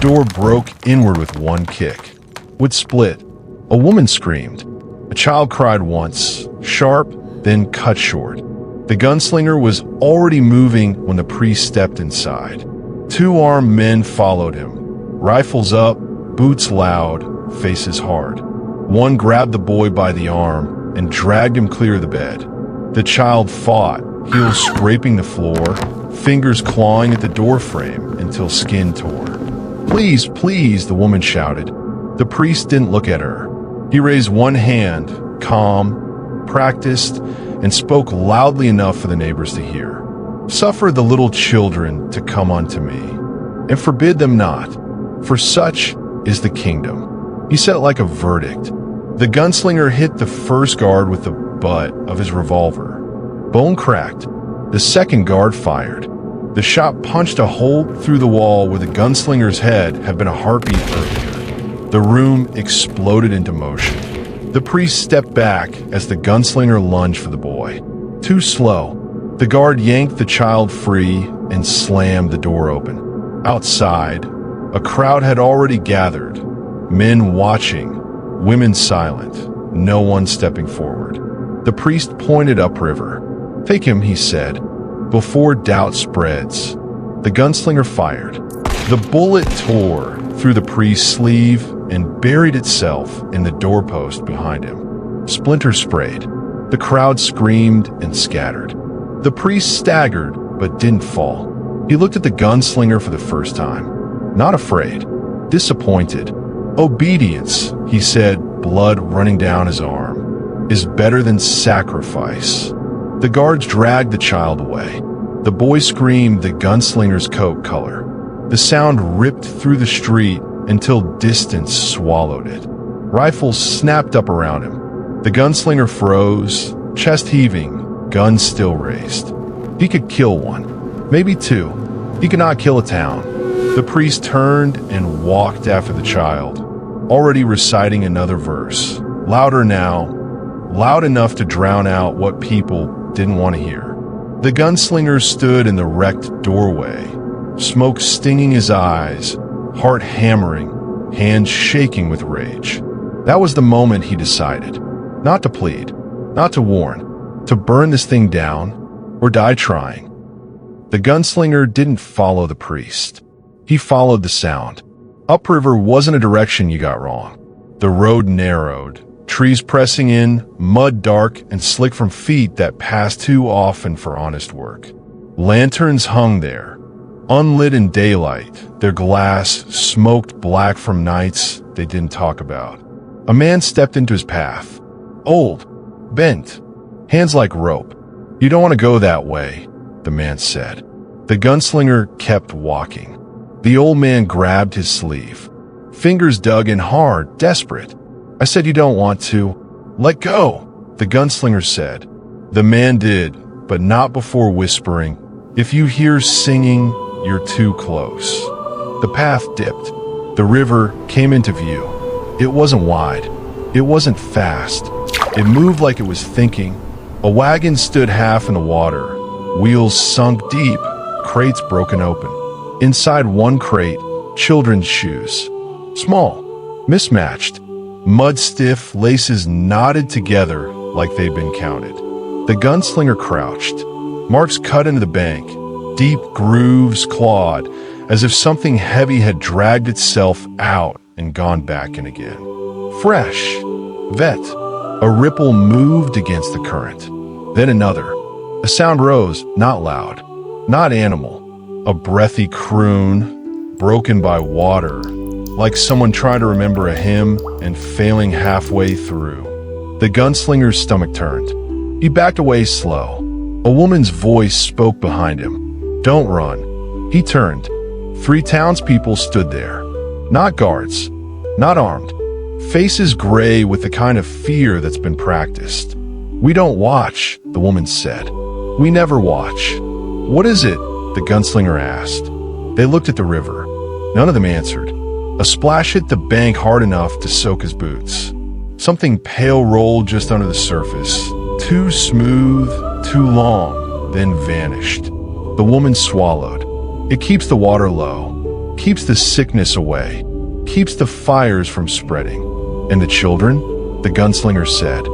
door broke inward with one kick. Wood split. A woman screamed. A child cried once, sharp, then cut short. The gunslinger was already moving when the priest stepped inside. Two armed men followed him, rifles up, boots loud, faces hard. One grabbed the boy by the arm and dragged him clear of the bed. The child fought, heels scraping the floor, fingers clawing at the doorframe until skin tore. "Please, please," the woman shouted. The priest didn't look at her. He raised one hand, calm, practiced, and spoke loudly enough for the neighbors to hear. "Suffer the little children to come unto me, and forbid them not, for such is the kingdom." He said it like a verdict. The gunslinger hit the first guard with the butt of his revolver. Bone cracked. The second guard fired. The shot punched a hole through the wall where the gunslinger's head had been a heartbeat earlier. The room exploded into motion. The priest stepped back as the gunslinger lunged for the boy. Too slow. The guard yanked the child free and slammed the door open. Outside, a crowd had already gathered. Men watching, women silent, no one stepping forward. The priest pointed upriver. "Take him," he said, before doubt spreads. The gunslinger fired. The bullet tore through the priest's sleeve and buried itself in the doorpost behind him. Splinters sprayed. The crowd screamed and scattered. The priest staggered, but didn't fall. He looked at the gunslinger for the first time. Not afraid, disappointed. "Obedience," he said, blood running down his arm, "is better than sacrifice." The guards dragged the child away. The boy screamed the gunslinger's coat color. The sound ripped through the street until distance swallowed it. Rifles snapped up around him. The gunslinger froze, chest heaving, gun still raised. He could kill one, maybe two. He could not kill a town. The priest turned and walked after the child, already reciting another verse. Louder now, loud enough to drown out what people didn't want to hear. The gunslinger stood in the wrecked doorway, smoke stinging his eyes, heart hammering, hands shaking with rage. That was the moment he decided. Not to plead, not to warn, to burn this thing down, or die trying. The gunslinger didn't follow the priest. He followed the sound. Upriver wasn't a direction you got wrong. The road narrowed, trees pressing in, mud dark and slick from feet that passed too often for honest work. Lanterns hung there, unlit in daylight, their glass smoked black from nights they didn't talk about. A man stepped into his path. Old, bent, hands like rope. "You don't want to go that way," the man said. The gunslinger kept walking. The old man grabbed his sleeve. Fingers dug in hard, desperate. "I said you don't want to. Let go," the gunslinger said. The man did, but not before whispering, "If you hear singing, you're too close." The path dipped. The river came into view. It wasn't wide. It wasn't fast. It moved like it was thinking. A wagon stood half in the water, wheels sunk deep, crates broken open. Inside one crate, children's shoes. Small, mismatched, mud-stiff laces knotted together like they'd been counted. The gunslinger crouched. Marks cut into the bank, deep grooves clawed, as if something heavy had dragged itself out and gone back in again. Fresh. Vet. A ripple moved against the current. Then another. A sound rose, not loud, not animal. A breathy croon, broken by water, like someone trying to remember a hymn and failing halfway through. The gunslinger's stomach turned. He backed away slow. A woman's voice spoke behind him. "Don't run." He turned. 3 townspeople stood there. Not guards, not armed. Faces gray with the kind of fear that's been practiced. "We don't watch," the woman said. "We never watch." "What is it?" the gunslinger asked. They looked at the river. None of them answered. A splash hit the bank hard enough to soak his boots. Something pale rolled just under the surface. Too smooth, too long, then vanished. The woman swallowed. It keeps the water low, keeps the sickness away, keeps the fires from spreading. And the children? The gunslinger said,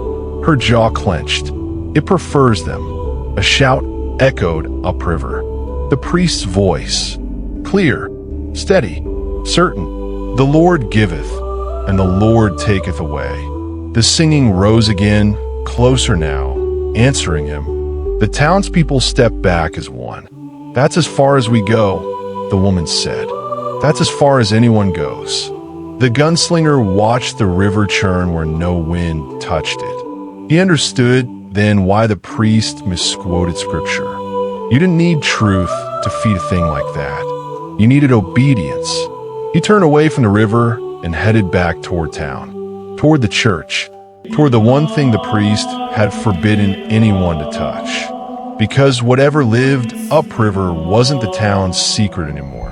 her jaw clenched. It prefers them. A shout echoed upriver. The priest's voice, clear, steady, certain. The Lord giveth, and the Lord taketh away. The singing rose again, closer now, answering him. The townspeople stepped back as one. That's as far as we go, the woman said. That's as far as anyone goes. The gunslinger watched the river churn where no wind touched it. He understood then why the priest misquoted scripture. You didn't need truth to feed a thing like that. You needed obedience. He turned away from the river and headed back toward town, toward the church, toward the one thing the priest had forbidden anyone to touch. Because whatever lived upriver wasn't the town's secret anymore.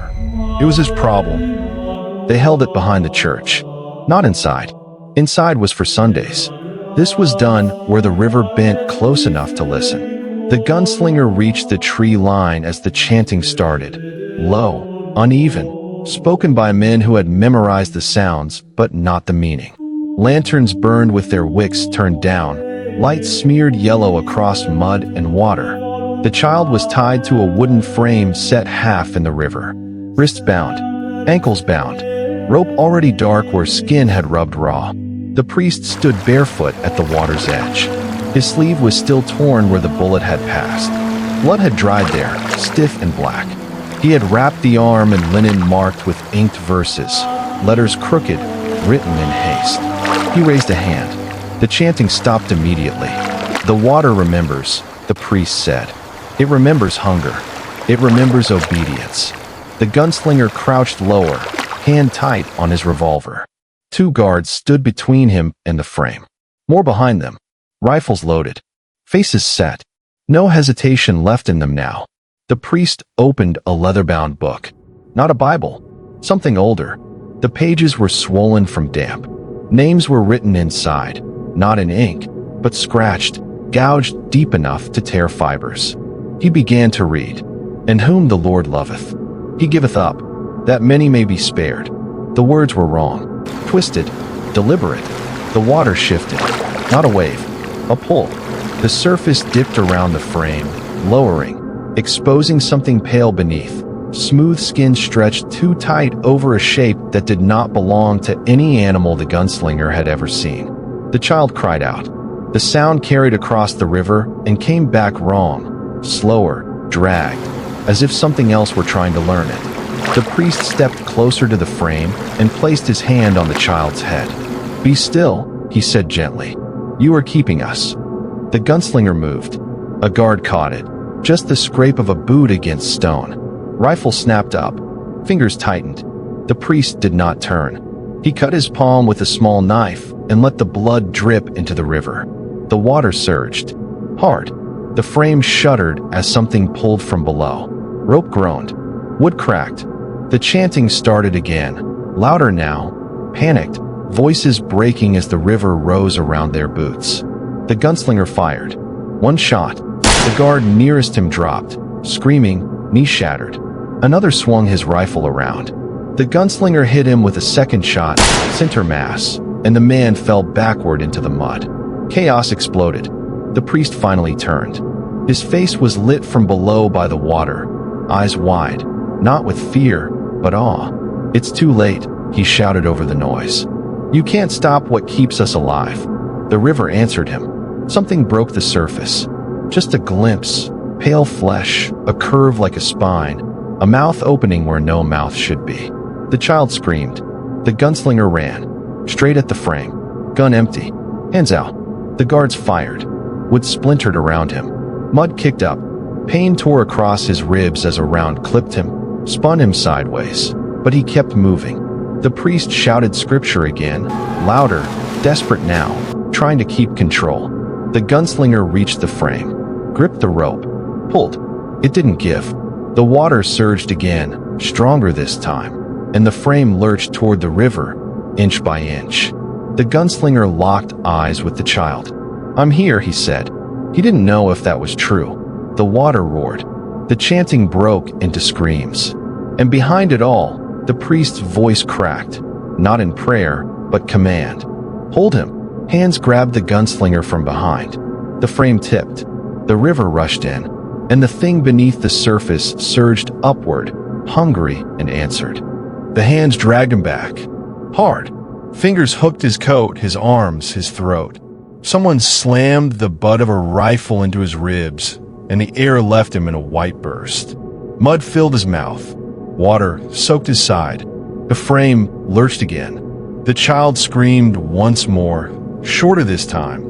It was his problem. They held it behind the church, not inside. Inside was for Sundays. This was done where the river bent close enough to listen. The gunslinger reached the tree line as the chanting started. Low, uneven, spoken by men who had memorized the sounds, but not the meaning. Lanterns burned with their wicks turned down, light smeared yellow across mud and water. The child was tied to a wooden frame set half in the river. Wrists bound, ankles bound, rope already dark where skin had rubbed raw. The priest stood barefoot at the water's edge. His sleeve was still torn where the bullet had passed. Blood had dried there, stiff and black. He had wrapped the arm in linen marked with inked verses, letters crooked, written in haste. He raised a hand. The chanting stopped immediately. The water remembers, the priest said. It remembers hunger. It remembers obedience. The gunslinger crouched lower, hand tight on his revolver. Two guards stood between him and the frame. More behind them, rifles loaded, faces set. No hesitation left in them now. The priest opened a leather-bound book. Not a Bible, something older. The pages were swollen from damp. Names were written inside, not in ink, but scratched, gouged deep enough to tear fibers. He began to read, "And whom the Lord loveth, he giveth up, that many may be spared." The words were wrong, twisted, deliberate. The water shifted, not a wave, a pull. The surface dipped around the frame, lowering, exposing something pale beneath. Smooth skin stretched too tight over a shape that did not belong to any animal the gunslinger had ever seen. The child cried out. The sound carried across the river and came back wrong, slower, dragged, as if something else were trying to learn it. The priest stepped closer to the frame and placed his hand on the child's head. "Be still," he said gently. "You are keeping us." The gunslinger moved. A guard caught it, just the scrape of a boot against stone. Rifle snapped up, fingers tightened. The priest did not turn. He cut his palm with a small knife and let the blood drip into the river. The water surged. Hard. The frame shuddered as something pulled from below. Rope groaned. Wood cracked. The chanting started again, louder now, panicked, voices breaking as the river rose around their boots. The gunslinger fired. One shot. The guard nearest him dropped, screaming, knee shattered. Another swung his rifle around. The gunslinger hit him with a second shot, center mass, and the man fell backward into the mud. Chaos exploded. The priest finally turned. His face was lit from below by the water, eyes wide, not with fear, but awe. "It's too late," he shouted over the noise. "You can't stop what keeps us alive." The river answered him. Something broke the surface. Just a glimpse, pale flesh, a curve like a spine, a mouth opening where no mouth should be. The child screamed. The gunslinger ran, straight at the frame. Gun empty. Hands out. The guards fired. Wood splintered around him. Mud kicked up. Pain tore across his ribs as a round clipped him, spun him sideways. But he kept moving. The priest shouted scripture again, louder, desperate now, trying to keep control. The gunslinger reached the frame, gripped the rope, pulled. It didn't give. The water surged again, stronger this time, and the frame lurched toward the river, inch by inch. The gunslinger locked eyes with the child. "I'm here," he said. He didn't know if that was true. The water roared. The chanting broke into screams. And behind it all, The priest's voice cracked, not in prayer, but command. "Hold him." Hands grabbed the gunslinger from behind. The frame tipped. The river rushed in, and the thing beneath the surface surged upward, hungry, and answered. The hands dragged him back. Hard. Fingers hooked his coat, his arms, his throat. Someone slammed the butt of a rifle into his ribs, and the air left him in a white burst. Mud filled his mouth. Water soaked his side. The frame lurched again. The child screamed once more, shorter this time,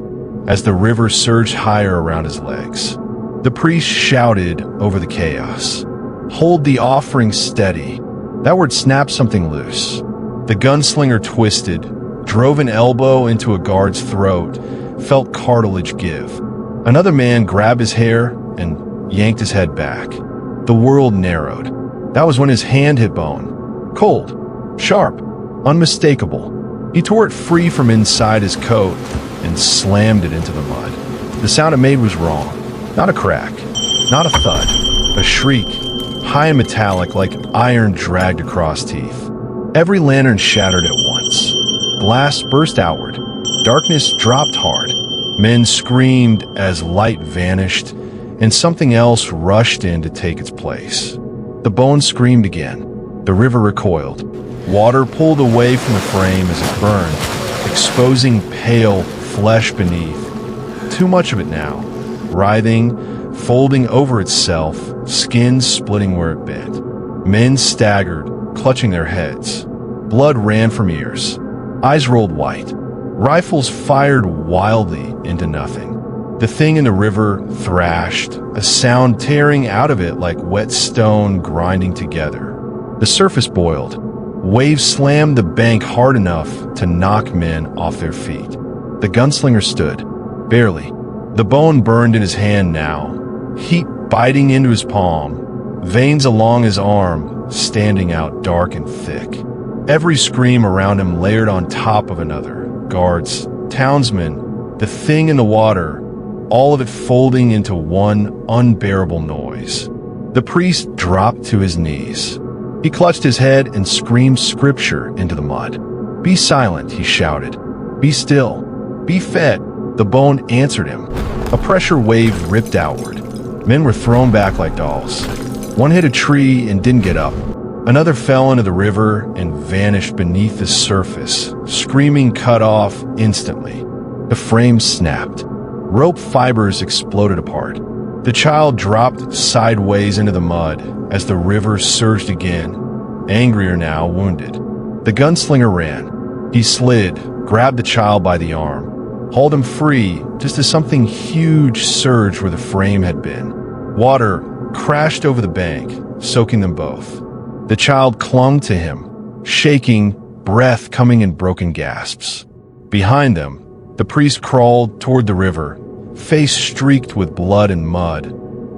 as the river surged higher around his legs. The priest shouted over the chaos. "Hold the offering steady." That word snapped something loose. The gunslinger twisted, drove an elbow into a guard's throat, felt cartilage give. Another man grabbed his hair and yanked his head back. The world narrowed. That was when his hand hit bone. Cold, sharp, unmistakable. He tore it free from inside his coat and slammed it into the mud. The sound it made was wrong. Not a crack, not a thud, a shriek, high and metallic like iron dragged across teeth. Every lantern shattered at once. Glass burst outward. Darkness dropped hard. Men screamed as light vanished, and something else rushed in to take its place. The bone screamed again. The river recoiled. Water pulled away from the frame as it burned, exposing pale flesh beneath. Too much of it now. Writhing, folding over itself, skin splitting where it bent. Men staggered, clutching their heads. Blood ran from ears. Eyes rolled white. Rifles fired wildly into nothing. The thing in the river thrashed, a sound tearing out of it like wet stone grinding together. The surface boiled. Waves slammed the bank hard enough to knock men off their feet. The gunslinger stood, barely. The bone burned in his hand now, heat biting into his palm, veins along his arm standing out dark and thick. Every scream around him layered on top of another. Guards, townsmen, the thing in the water, all of it folding into one unbearable noise. The priest dropped to his knees. He clutched his head and screamed scripture into the mud. "Be silent," he shouted. "Be still. Be fed." The bone answered him. A pressure wave ripped outward. Men were thrown back like dolls. One hit a tree and didn't get up. Another fell into the river and vanished beneath the surface, screaming cut off instantly. The frame snapped. Rope fibers exploded apart. The child dropped sideways into the mud as the river surged again, angrier now, wounded. The gunslinger ran. He slid, grabbed the child by the arm, hauled him free just as something huge surged where the frame had been. Water crashed over the bank, soaking them both. The child clung to him, shaking, breath coming in broken gasps. Behind them, the priest crawled toward the river, face streaked with blood and mud,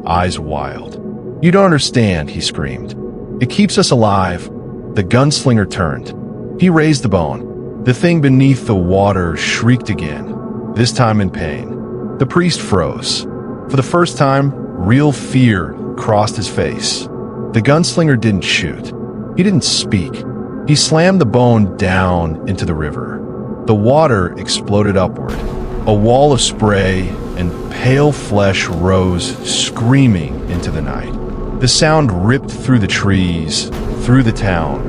eyes wild. "You don't understand," he screamed. "It keeps us alive." The gunslinger turned. He raised the bone. The thing beneath the water shrieked again, this time in pain. The priest froze. For the first time, real fear crossed his face. The gunslinger didn't shoot. He didn't speak. He slammed the bone down into the river. The water exploded upward. A wall of spray and pale flesh rose, screaming into the night. The sound ripped through the trees, through the town,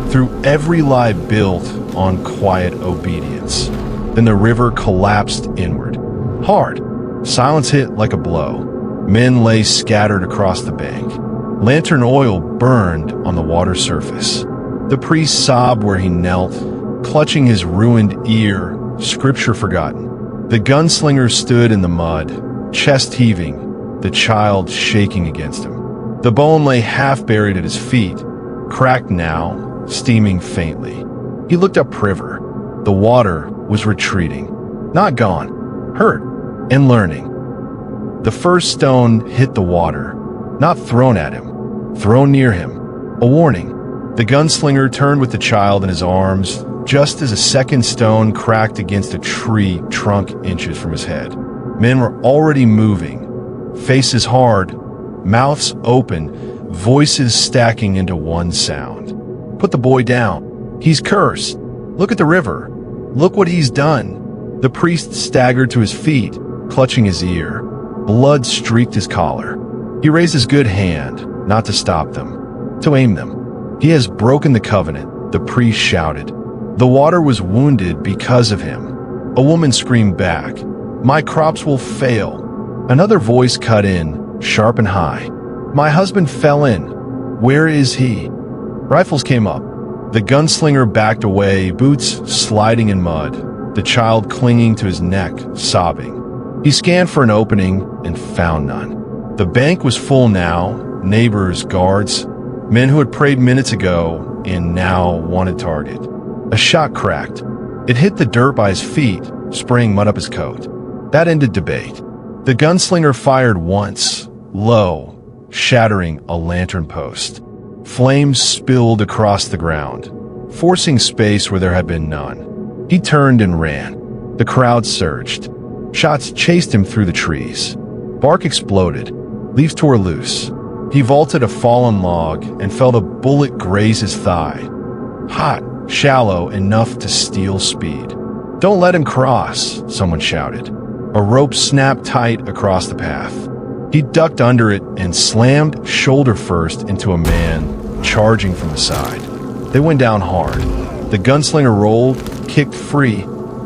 through every lie built on quiet obedience. Then the river collapsed inward. Hard. Silence hit like a blow. Men lay scattered across the bank. Lantern oil burned on the water surface. The priest sobbed where he knelt, clutching his ruined ear, scripture forgotten. The gunslinger stood in the mud, chest heaving, the child shaking against him. The bone lay half buried at his feet, cracked now, steaming faintly. He looked upriver. The water was retreating, not gone, hurt, and learning. The first stone hit the water, not thrown at him, thrown near him. A warning. The gunslinger turned with the child in his arms, just as a second stone cracked against a tree trunk inches from his head. Men were already moving, faces hard, mouths open, voices stacking into one sound. "Put the boy down. He's cursed. Look at the river. Look what he's done." The priest staggered to his feet, clutching his ear. Blood streaked his collar. He raised his good hand, not to stop them, to aim them. "He has broken the covenant," the priest shouted. "The water was wounded because of him." A woman screamed back, "My crops will fail." Another voice cut in, sharp and high. "My husband fell in. Where is he?" Rifles came up. The gunslinger backed away, boots sliding in mud, the child clinging to his neck, sobbing. He scanned for an opening and found none. The bank was full now, neighbors, guards, men who had prayed minutes ago and now wanted target. A shot cracked. It hit the dirt by his feet, spraying mud up his coat. That ended debate. The gunslinger fired once, low, shattering a lantern post. Flames spilled across the ground, forcing space where there had been none. He turned and ran. The crowd surged. Shots chased him through the trees. Bark exploded. Leaves tore loose. He vaulted a fallen log and felt a bullet graze his thigh. Hot, shallow, enough to steal speed. "Don't let him cross," someone shouted. A rope snapped tight across the path. He ducked under it and slammed shoulder first into a man charging from the side. They went down hard. The gunslinger rolled, kicked free,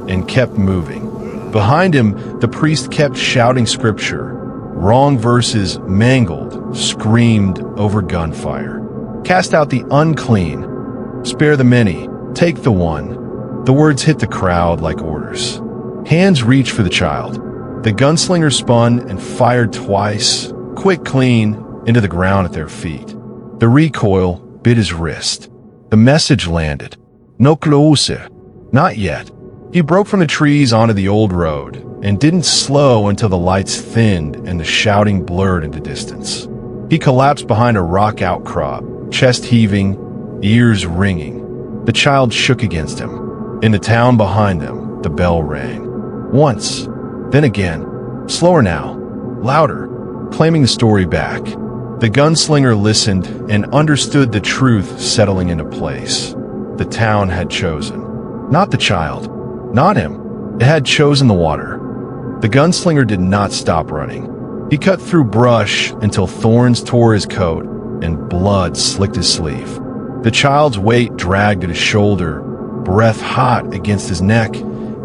and kept moving. Behind him, the priest kept shouting scripture. Wrong verses mangled, screamed over gunfire. "Cast out the unclean. Spare the many. Take the one." The words hit the crowd like orders. Hands reached for the child. The gunslinger spun and fired twice, quick, clean, into the ground at their feet. The recoil bit his wrist. The message landed. "No closer." Not yet. He broke from the trees onto the old road and didn't slow until the lights thinned and the shouting blurred into distance. He collapsed behind a rock outcrop, chest heaving, ears ringing. The child shook against him. In the town behind them, the bell rang. Once, then again, slower now, louder, claiming the story back. The gunslinger listened and understood the truth settling into place. The town had chosen. Not the child. Not him. It had chosen the water. The gunslinger did not stop running. He cut through brush until thorns tore his coat and blood slicked his sleeve. The child's weight dragged at his shoulder, breath hot against his neck,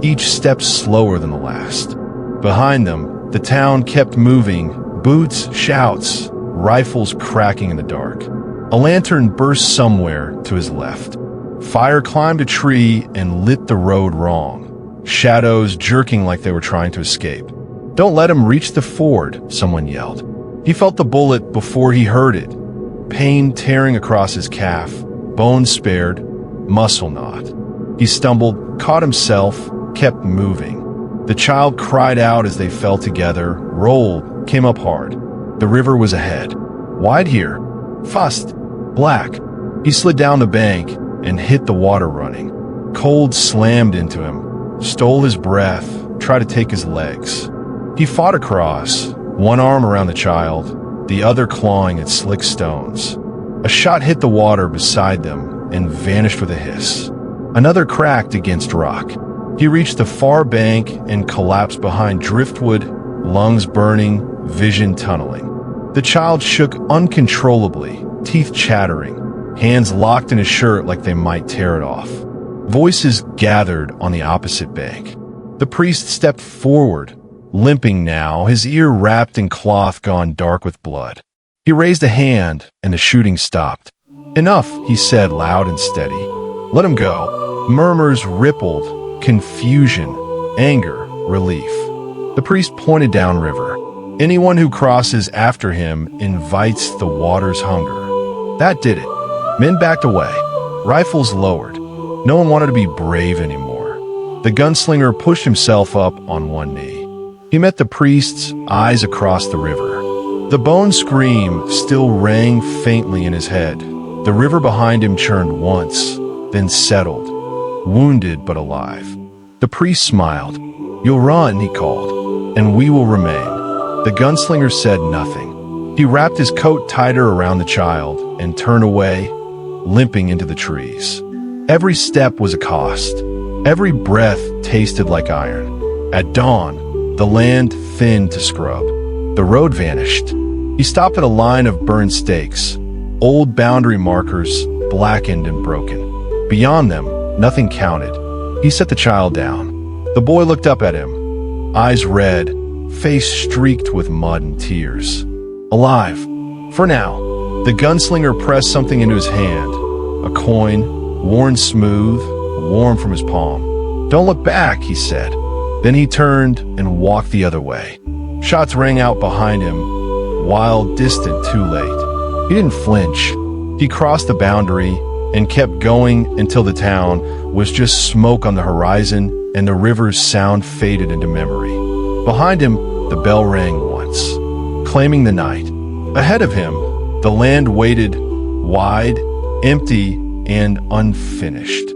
each step slower than the last. Behind them, the town kept moving, boots, shouts, rifles cracking in the dark. A lantern burst somewhere to his left. Fire climbed a tree and lit the road wrong, shadows jerking like they were trying to escape. "Don't let him reach the ford," someone yelled. He felt the bullet before he heard it. Pain tearing across his calf, bones spared, muscle not. He stumbled, caught himself, kept moving. The child cried out as they fell together, rolled, came up hard. The river was ahead. Wide here. Fast. Black. He slid down the bank and hit the water running. Cold slammed into him, stole his breath, tried to take his legs. He fought across, one arm around the child, the other clawing at slick stones. A shot hit the water beside them and vanished with a hiss. Another cracked against rock. He reached the far bank and collapsed behind driftwood, lungs burning, vision tunneling. The child shook uncontrollably, teeth chattering, hands locked in his shirt like they might tear it off. Voices gathered on the opposite bank. The priest stepped forward, limping now, his ear wrapped in cloth gone dark with blood. He raised a hand, and the shooting stopped. "Enough," he said loud and steady. "Let him go." Murmurs rippled, confusion, anger, relief. The priest pointed downriver. "Anyone who crosses after him invites the water's hunger." That did it. Men backed away, rifles lowered. No one wanted to be brave anymore. The gunslinger pushed himself up on one knee. He met the priest's eyes across the river. The bone scream still rang faintly in his head. The river behind him churned once, then settled, wounded but alive. The priest smiled. "You'll run," he called, "and we will remain." The gunslinger said nothing. He wrapped his coat tighter around the child and turned away, limping into the trees. Every step was a cost. Every breath tasted like iron. At dawn, the land thinned to scrub. The road vanished. He stopped at a line of burned stakes, old boundary markers, blackened and broken. Beyond them, nothing counted. He set the child down. The boy looked up at him, eyes red, face streaked with mud and tears. Alive. For now. The gunslinger pressed something into his hand. A coin, worn smooth, warm from his palm. "Don't look back," he said. Then he turned and walked the other way. Shots rang out behind him, wild, distant, too late. He didn't flinch. He crossed the boundary and kept going until the town was just smoke on the horizon and the river's sound faded into memory. Behind him, the bell rang once, claiming the night. Ahead of him, the land waited, wide, empty, and unfinished.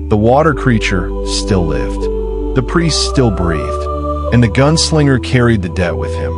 The water creature still lived. The priest still breathed, and the gunslinger carried the debt with him.